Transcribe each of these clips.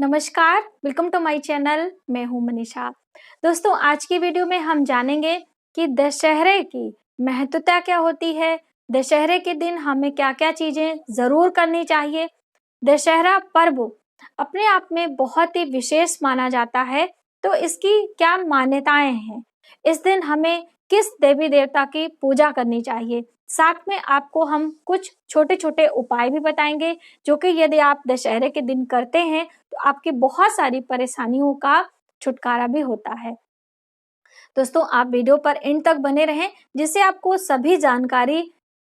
नमस्कार, welcome to my channel. मैं हूं मनीषा। दोस्तों, आज की वीडियो में हम जानेंगे कि दशहरे की महत्वता क्या होती है। दशहरे के दिन हमें क्या-क्या चीजें जरूर करनी चाहिए। दशहरा पर्व अपने आप में बहुत ही विशेष माना जाता है, तो इसकी क्या मान्यताएं हैं। इस दिन हमें किस देवी देवता की पूजा करनी चाहिए। साथ में आपको हम कुछ छोटे-छोटे उपाय भी बताएंगे, जो कि यदि आप दशहरे के दिन करते हैं तो आपकी बहुत सारी परेशानियों का छुटकारा भी होता है। दोस्तों, आप वीडियो पर एंड तक बने रहें, जिससे आपको सभी जानकारी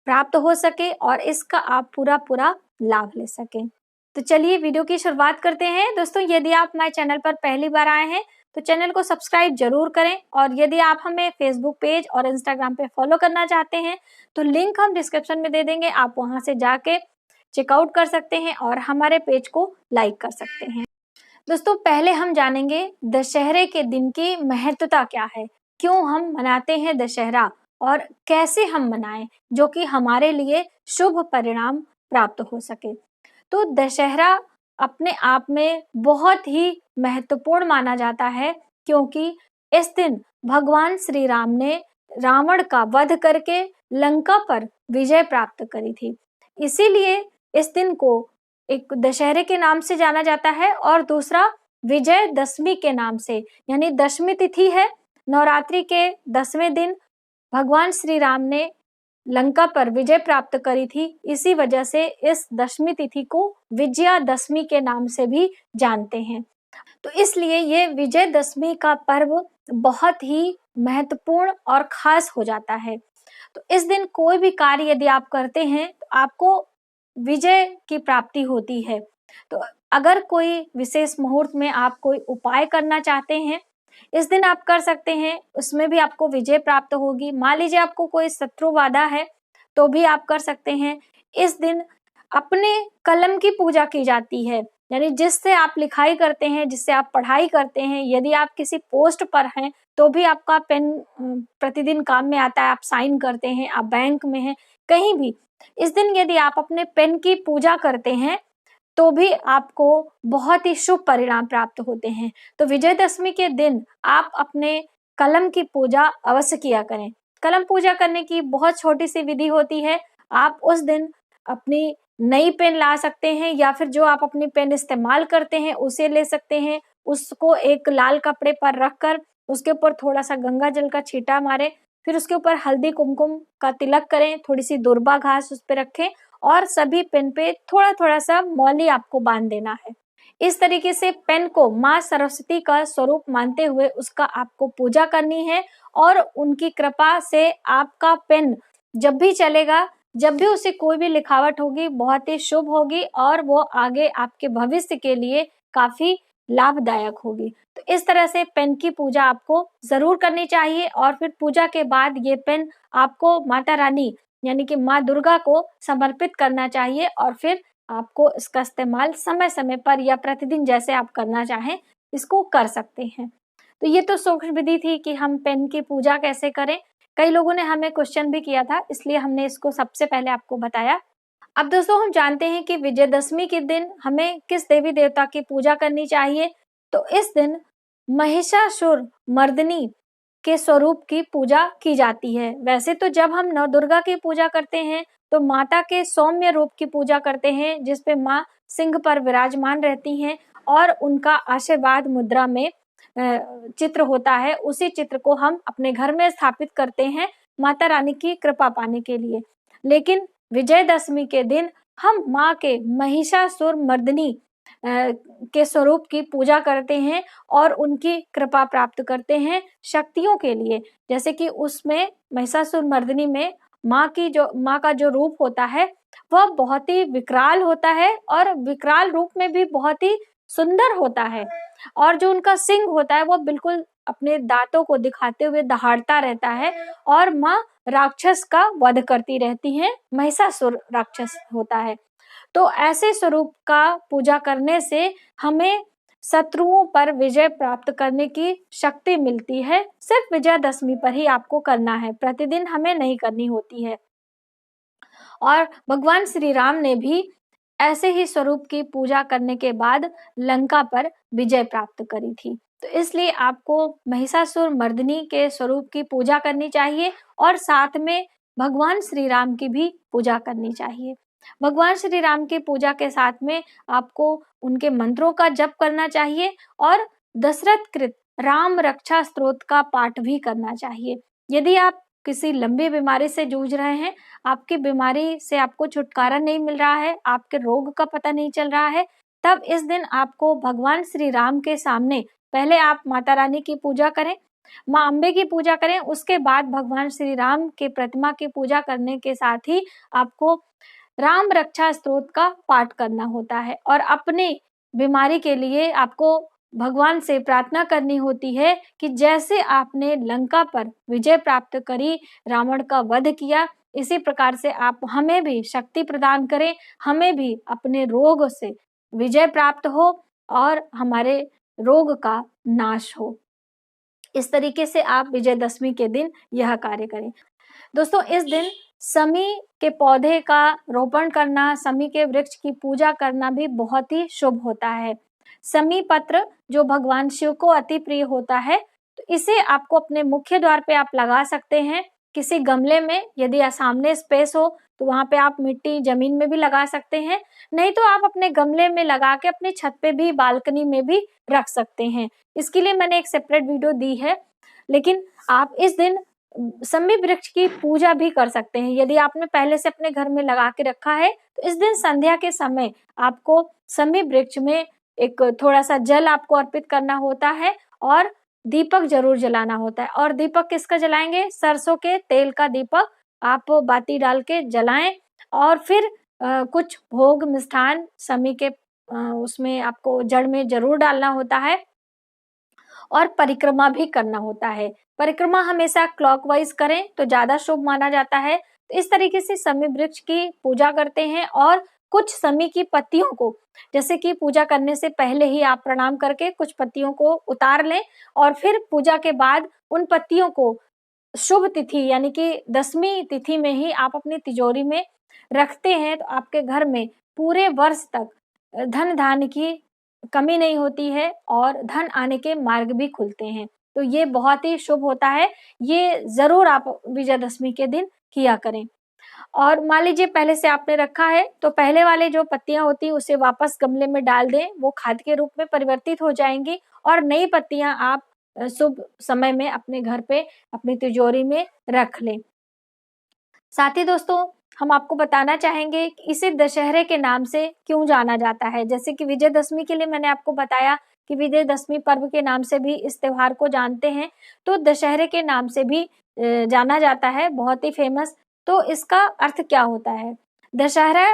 प्राप्त हो सके और इसका आप पूरा लाभ ले सकें। तो चलिए वीडियो की शुरुआत करते हैं। दोस्तों, यदि आप हमारे चैनल पर पहली बार आए हैं तो चैनल को सब्सक्राइब जरूर करें, और यदि आप हमें फेसबुक पेज और इंस्टाग्राम पे फॉलो करना चाहते हैं तो लिंक हम डिस्क्रिप्शन में दे देंगे। आप वहां से जाके चेकआउट कर सकते हैं और हमारे पेज को लाइक कर सकते हैं। दोस्तों, पहले हम जानेंगे दशहरे के दिन की महत्वता क्या है, क्यों हम मनाते हैं दशहरा और कैसे हम मनाएं जो कि हमारे लिए शुभ परिणाम प्राप्त हो सके। तो दशहरा अपने आप में बहुत ही महत्वपूर्ण माना जाता है, क्योंकि इस दिन भगवान श्री राम ने रावण का वध करके लंका पर विजय प्राप्त करी थी। इसीलिए इस दिन को एक दशहरे के नाम से जाना जाता है, और दूसरा विजय दशमी के नाम से, यानी दशमी तिथि है। नवरात्रि के 10वें दिन भगवान श्री राम ने लंका पर विजय प्राप्त करी थी। इसी वजह से इस दशमी तिथि को विजयादशमी के नाम से भी जानते हैं। तो इसलिए ये विजयदशमी का पर्व बहुत ही महत्वपूर्ण और खास हो जाता है। तो इस दिन कोई भी कार्य यदि आप करते हैं तो आपको विजय की प्राप्ति होती है। तो अगर कोई विशेष मुहूर्त में आप कोई उपाय करना चाहते हैं, इस दिन आप कर सकते हैं, उसमें भी आपको विजय प्राप्त होगी। मान लीजिए आपको कोई शत्रु बाधा है तो भी आप कर सकते हैं। इस दिन अपने कलम की पूजा की जाती है, यानी जिससे आप लिखाई करते हैं, जिससे आप पढ़ाई करते हैं। यदि आप किसी पोस्ट पर हैं तो भी आपका पेन प्रतिदिन काम में आता है, आप साइन करते हैं, आप बैंक में हैं, कहीं भी इस दिन यदि आप अपने पेन की पूजा करते हैं तो भी आपको बहुत ही शुभ परिणाम प्राप्त होते हैं। तो विजयदशमी के दिन आप अपने कलम की पूजा अवश्य किया करें। कलम पूजा करने की बहुत छोटी सी विधि होती है। आप उस दिन अपनी नई पेन ला सकते हैं, या फिर जो आप अपनी पेन इस्तेमाल करते हैं उसे ले सकते हैं। उसको एक लाल कपड़े पर रखकर उसके ऊपर थोड़ा सा गंगा जल का छींटा मारें, फिर उसके ऊपर हल्दी कुमकुम का तिलक करें, थोड़ी सी दुर्बा घास उस पर रखें, और सभी पेन पे थोड़ा थोड़ा सा मौली आपको बांध देना है। इस तरीके से पेन को माँ सरस्वती का स्वरूप मानते हुए उसका आपको पूजा करनी है, और उनकी कृपा से आपका पेन जब भी चलेगा, जब भी उसे कोई भी लिखावट होगी, बहुत ही शुभ होगी, और वो आगे आपके भविष्य के लिए काफी लाभदायक होगी। तो इस तरह से पेन की पूजा आपको जरूर करनी चाहिए, और फिर पूजा के बाद ये पेन आपको माता रानी यानी कि माँ दुर्गा को समर्पित करना चाहिए, और फिर आपको इसका इस्तेमाल समय समय पर या प्रतिदिन जैसे आप करना चाहें इसको कर सकते हैं। तो ये तो सूक्ष्म विधि थी कि हम पेन की पूजा कैसे करें। कई लोगों ने हमें क्वेश्चन भी किया था, इसलिए हमने इसको सबसे पहले आपको बताया। अब दोस्तों, हम जानते हैं कि विजयदशमी के दिन हमें किस देवी देवता की पूजा करनी चाहिए। तो इस दिन महिषासुर मर्दिनी के स्वरूप की पूजा की जाती है। वैसे तो जब हम नव दुर्गा की पूजा करते हैं तो माता के सौम्य रूप की पूजा करते हैं, जिसपे माँ सिंह पर विराजमान रहती हैं, और उनका आशीर्वाद मुद्रा में चित्र होता है। उसी चित्र को हम अपने घर में स्थापित करते हैं माता रानी की कृपा पाने के लिए। लेकिन विजयदशमी के दिन हम माँ के महिषासुर मर्दिनी के स्वरूप की पूजा करते हैं और उनकी कृपा प्राप्त करते हैं शक्तियों के लिए। जैसे कि उसमें महिषासुर मर्दिनी में माँ का जो रूप होता है वह बहुत ही विकराल होता है, और विकराल रूप में भी बहुत ही सुंदर होता है। और जो उनका सिंह होता है वह बिल्कुल अपने दांतों को दिखाते हुए दहाड़ता रहता है, और माँ राक्षस का वध करती रहती हैं। महिषासुर राक्षस होता है। तो ऐसे स्वरूप का पूजा करने से हमें शत्रुओं पर विजय प्राप्त करने की शक्ति मिलती है। सिर्फ विजयदशमी पर ही आपको करना है, प्रतिदिन हमें नहीं करनी होती है। और भगवान श्री राम ने भी ऐसे ही स्वरूप की पूजा करने के बाद लंका पर विजय प्राप्त करी थी। तो इसलिए आपको महिषासुर मर्दिनी के स्वरूप की पूजा करनी चाहिए और साथ में भगवान श्री राम की भी पूजा करनी चाहिए। भगवान श्री राम की पूजा के साथ में आपको उनके मंत्रों का जप करना चाहिए और दशरथ कृत राम रक्षा स्तोत्र का पाठ भी करना चाहिए। यदि आप किसी लंबी बीमारी से जूझ रहे हैं, आपकी बीमारी से आपको छुटकारा नहीं मिल रहा है, आपके रोग का पता नहीं चल रहा है, तब इस दिन आपको भगवान श्री राम के सामने पहले आप माता रानी की पूजा करें, माँ अम्बे की पूजा करें, उसके बाद भगवान श्री राम के प्रतिमा की पूजा करने के साथ ही आपको राम रक्षा स्तोत्र का पाठ करना होता है और अपनी बीमारी के लिए आपको भगवान से प्रार्थना करनी होती है कि जैसे आपने लंका पर विजय प्राप्त करी, रावण का वध किया, इसी प्रकार से आप हमें भी शक्ति प्रदान करें, हमें भी अपने रोग से विजय प्राप्त हो और हमारे रोग का नाश हो। इस तरीके से आप विजयदशमी के दिन यह कार्य करें। दोस्तों, इस दिन समी के पौधे का रोपण करना, समी के वृक्ष की पूजा करना भी बहुत ही शुभ होता है। समी पत्र जो भगवान शिव को अति प्रिय होता है, तो इसे आपको अपने मुख्य द्वार पे आप लगा सकते हैं। किसी गमले में यदि सामने स्पेस हो तो वहां पे आप मिट्टी जमीन में भी लगा सकते हैं, नहीं तो आप अपने गमले में लगा के अपनी छत पे भी, बालकनी में भी रख सकते हैं। इसके लिए मैंने एक सेपरेट वीडियो दी है, लेकिन आप इस दिन समी वृक्ष की पूजा भी कर सकते हैं। यदि आपने पहले से अपने घर में लगा के रखा है तो इस दिन संध्या के समय आपको समी वृक्ष में एक थोड़ा सा जल आपको अर्पित करना होता है और दीपक जरूर जलाना होता है। और दीपक किसका जलाएंगे? सरसों के तेल का दीपक आप बाती डाल के जलाएं और फिर कुछ भोग मिष्ठान समी के उसमें आपको जड़ में जरूर डालना होता है और परिक्रमा भी करना होता है। परिक्रमा हमेशा क्लॉकवाइज करें तो ज्यादा शुभ माना जाता है। तो इस तरीके से समी वृक्ष की पूजा करते हैं और कुछ समी की पत्तियों को, जैसे कि पूजा करने से पहले ही आप प्रणाम करके कुछ पत्तियों को उतार लें और फिर पूजा के बाद उन पत्तियों को शुभ तिथि यानी कि 10वीं तिथि में ही आप अपनी तिजोरी में रखते हैं, तो आपके घर में पूरे वर्ष तक धन धान्य की कमी नहीं होती है और धन आने के मार्ग भी खुलते हैं। तो ये बहुत ही शुभ होता है, ये जरूर आप विजयदशमी के दिन किया करें। और मान लीजिए पहले से आपने रखा है तो पहले वाले जो पत्तियां होती है उसे वापस गमले में डाल दें, वो खाद के रूप में परिवर्तित हो जाएंगी और नई पत्तियां आप शुभ समय में अपने घर पे अपनी तिजोरी में रख लें। साथ ही दोस्तों, हम आपको बताना चाहेंगे कि इसे दशहरे के नाम से क्यों जाना जाता है। जैसे कि विजयदशमी के लिए मैंने आपको बताया कि विजयदशमी पर्व के नाम से भी इस त्योहार को जानते हैं, तो दशहरे के नाम से भी जाना जाता है, बहुत ही फेमस। तो इसका अर्थ क्या होता है? दशहरा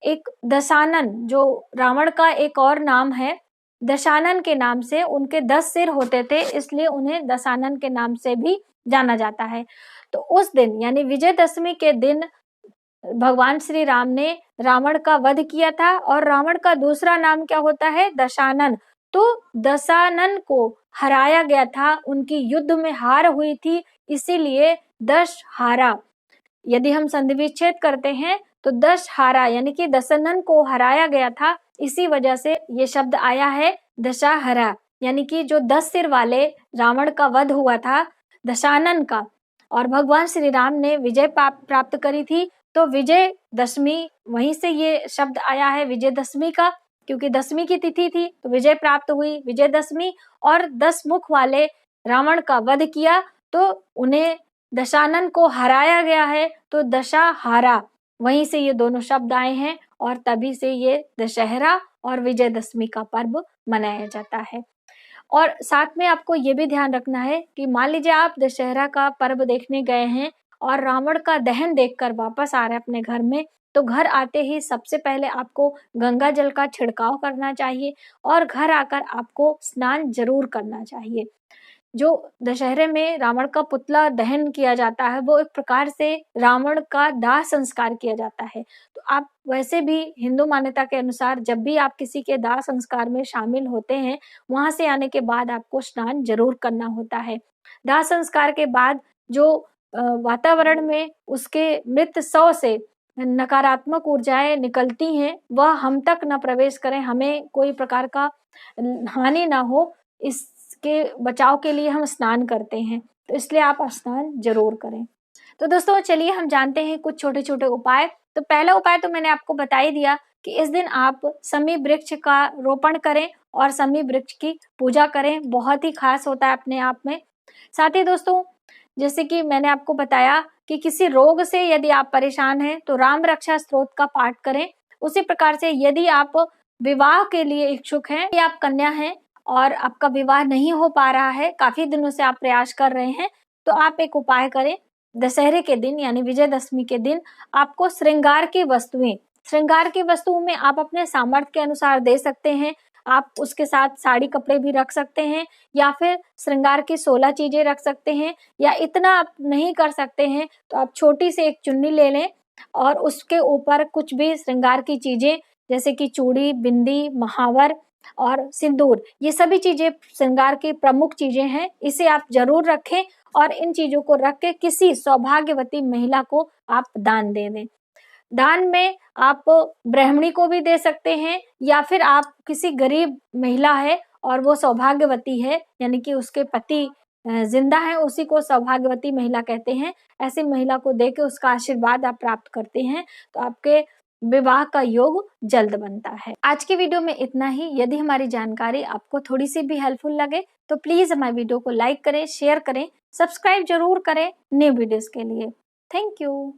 एक दशानन, जो रावण का एक और नाम है, दशानन के नाम से, उनके 10 सिर होते थे इसलिए उन्हें दशानन के नाम से भी जाना जाता है। तो उस दिन यानी विजयदशमी के दिन भगवान श्री राम ने रावण का वध किया था और रावण का दूसरा नाम क्या होता है? दशानन। तो दशानन को हराया गया था, उनकी युद्ध में हार हुई थी, इसीलिए दशहारा। यदि हम संधि विच्छेद करते हैं तो दशहारा यानी कि दशानन को हराया गया था, इसी वजह से ये शब्द आया है दशहरा, यानी कि जो 10 सिर वाले रावण का वध हुआ था दशानन का और भगवान श्री राम ने विजय प्राप्त करी थी, तो विजय दशमी, वहीं से ये शब्द आया है विजयदशमी का, क्योंकि 10वीं की तिथि थी तो विजय प्राप्त हुई विजयदशमी। और 10 मुख वाले रावण का वध किया तो उन्हें दशानन को हराया गया है, तो दशहारा, वहीं से ये दोनों शब्द आए हैं और तभी से ये दशहरा और विजयदशमी का पर्व मनाया जाता है। और साथ में आपको ये भी ध्यान रखना है कि मान लीजिए आप दशहरा का पर्व देखने गए हैं और रावण का दहन देखकर वापस आ रहे हैं अपने घर में, तो घर आते ही सबसे पहले आपको गंगा जल का छिड़काव करना चाहिए और घर आकर आपको स्नान जरूर करना चाहिए। जो दशहरे में रावण का पुतला दहन किया जाता है, वो एक प्रकार से रावण का दाह संस्कार किया जाता है। तो आप वैसे भी हिंदू मान्यता के अनुसार जब भी आप किसी के दाह संस्कार में शामिल होते हैं, वहां से आने के बाद आपको स्नान जरूर करना होता है। दाह संस्कार के बाद जो वातावरण में उसके मृत शव से नकारात्मक ऊर्जाएं निकलती हैं वह हम तक न प्रवेश करें, हमें कोई प्रकार का हानि ना हो, इसके बचाव के लिए हम स्नान करते हैं। तो इसलिए आप स्नान जरूर करें। तो दोस्तों चलिए हम जानते हैं कुछ छोटे छोटे उपाय। तो पहला उपाय तो मैंने आपको बता ही दिया कि इस दिन आप शमी वृक्ष का रोपण करें और शमी वृक्ष की पूजा करें, बहुत ही खास होता है अपने आप में। साथ ही दोस्तों जैसे कि मैंने आपको बताया कि किसी रोग से यदि आप परेशान हैं तो राम रक्षा स्तोत्र का पाठ करें। उसी प्रकार से यदि आप विवाह के लिए इच्छुक हैं या आप कन्या हैं और आपका विवाह नहीं हो पा रहा है, काफी दिनों से आप प्रयास कर रहे हैं, तो आप एक उपाय करें। दशहरे के दिन यानी विजयदशमी के दिन आपको श्रृंगार की वस्तुओं में आप अपने सामर्थ्य के अनुसार दे सकते हैं। आप उसके साथ साड़ी कपड़े भी रख सकते हैं या फिर श्रृंगार की 16 चीजें रख सकते हैं, या इतना आप नहीं कर सकते हैं तो आप छोटी सी एक चुन्नी ले लें और उसके ऊपर कुछ भी श्रृंगार की चीजें जैसे कि चूड़ी, बिंदी, महावर और सिंदूर, ये सभी चीजें श्रृंगार की प्रमुख चीजें हैं, इसे आप जरूर रखें और इन चीजों को रख के किसी सौभाग्यवती महिला को आप दान दे दें। दान में आप ब्राह्मणी को भी दे सकते हैं या फिर आप किसी गरीब महिला है और वो सौभाग्यवती है यानी कि उसके पति जिंदा है, उसी को सौभाग्यवती महिला कहते हैं। ऐसी महिला को देके उसका आशीर्वाद आप प्राप्त करते हैं तो आपके विवाह का योग जल्द बनता है। आज की वीडियो में इतना ही। यदि हमारी जानकारी आपको थोड़ी सी भी हेल्पफुल लगे तो प्लीज हमारी वीडियो को लाइक करें, शेयर करें, सब्सक्राइब जरूर करें न्यू वीडियोस के लिए। Thank you.